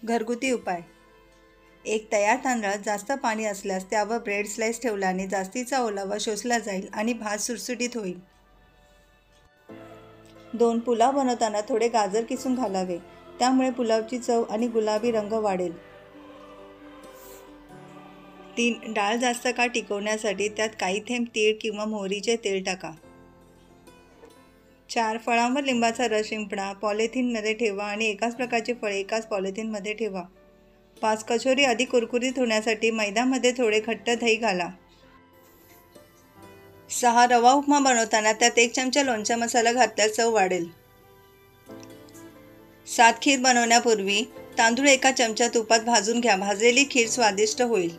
घरगुती उपाय. एक तयार तांदळात जास्त पाणी असल्यास त्यावर ब्रेड स्लाइस ठेवल्याने जास्तीचा ओलावा शोषला जाईल आणि भात सुटसुटीत होईल. 2. पुलाव बनवताना थोडे गाजर किसून घालावे, त्यामुळे पुलावची चव आणि गुलाबी रंग वाढेल. 3. डाळ जास्त काळ टिकवण्यासाठी त्यात काही थेंब तीळ किंवा मोहरीचे तेल टाका. 4. फळांवर लिंबाचा रस शिंपडा, पॉलिथिनमध्ये ठेवा आणि एकाच प्रकारची फळे एकाच पॉलिथिनमध्ये ठेवा. 5. कचोरी अधिक कुरकुरीत होण्यासाठी मैद्यामध्ये थोडे घट्ट दही घाला. 6. रवा उपमा बनवताना त्यात 1 चमचा लोणचा मसाला घातल्यास चव वाढेल. 7. खीर बनवण्यापूर्वी तांदूळ एका चमचा तुपात भाजून घ्या. भाजलेली खीर स्वादिष्ट होईल.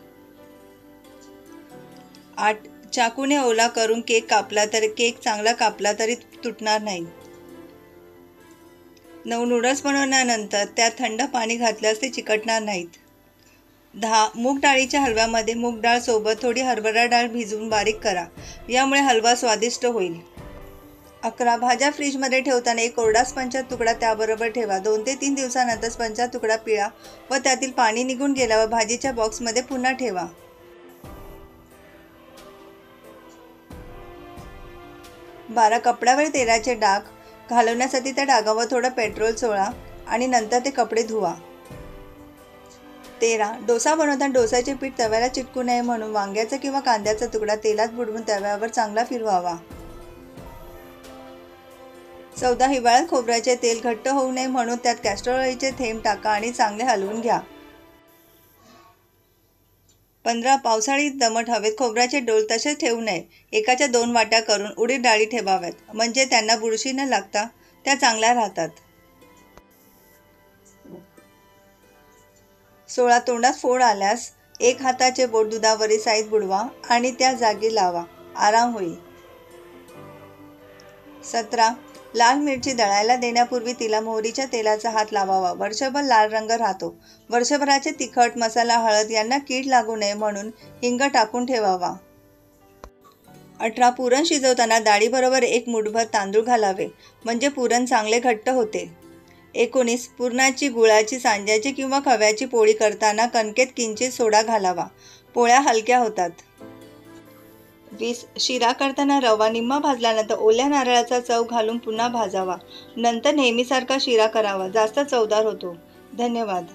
8. चाकूने ओला करून केक कापला तर केक चांगला कापला तरी तुटणार नाही. 9. नूडल्स बनवल्यानंतर त्यात थंड पाणी घातल्यास ते चिकटणार नाहीत. 10. मूग डाळीच्या हलव्यामध्ये मूग डाळ सोबत थोडी हरभरा डाळ भिजवून बारीक करा, यामुळे हलवा स्वादिष्ट होईल. 11. भाज्या फ्रीजमध्ये ठेवताना एक कोरडा स्पंजचा तुकडा त्याबरोबर ठेवा. 2 ते 3 दिवसानंतर स्पंजचा तुकडा पिळा व त्यातील पाणी निघून गेल्यावर भाजीच्या बॉक्समध्ये पुन्हा ठेवा. 12. कपड्यावर तेलाचे डाग घालवण्यासाठी त्या डागावर थोडं पेट्रोल चोळा आणि नंतर ते कपडे धुवा. 13. डोसा बनवताना डोसाचे पीठ तव्याला चिटकू नये म्हणून वांग्याचा किंवा कांद्याचा तुकडा तेलात बुडवून तव्यावर चांगला फिरवावा. 14. हिवाळ्यात खोबऱ्याचे तेल घट्ट होऊ नये म्हणून त्यात कॅस्टर ऑइलचे थेंब टाका आणि चांगले हलवून घ्या. 15. पावसाळी दमट हवेत खोबऱ्याचे डोल तसेच ठेवू नये. एकाच्या 2 वाट्या करून उडीद डाळी ठेवाव्यात, म्हणजे त्यांना बुरशी न लागता त्या चांगल्या राहतात. 16. तोंडात फोड आल्यास 1 हाताचे बोट दुधावरील साईत बुडवा आणि त्या जागी लावा, आराम होईल. 17. लाल मिरची दळायला देण्यापूर्वी तिला मोहरीच्या तेलाचा हात लावावा. वर्षभर लाल रंग राहतो. वर्षभराचे तिखट, मसाला, हळद यांना कीड लागू नये म्हणून हिंग टाकून ठेवावा. 18. पुरण शिजवताना डाळीबरोबर 1 मूठभर तांदूळ घालावे, म्हणजे पुरण चांगले घट्ट होते. 19. पुरणाची, गुळाची, सांज्याची किंवा खव्याची पोळी करताना कणकेत किंचित सोडा घालावा. पोळ्या हलक्या होतात. 20. शिरा करताना रवा निम्मा भाजल्यानंतर ओल्या नारळाचा चव घालून पुन्हा भाजावा. नंतर नेहमीसारखा शिरा करावा. जास्त चवदार होतो. धन्यवाद.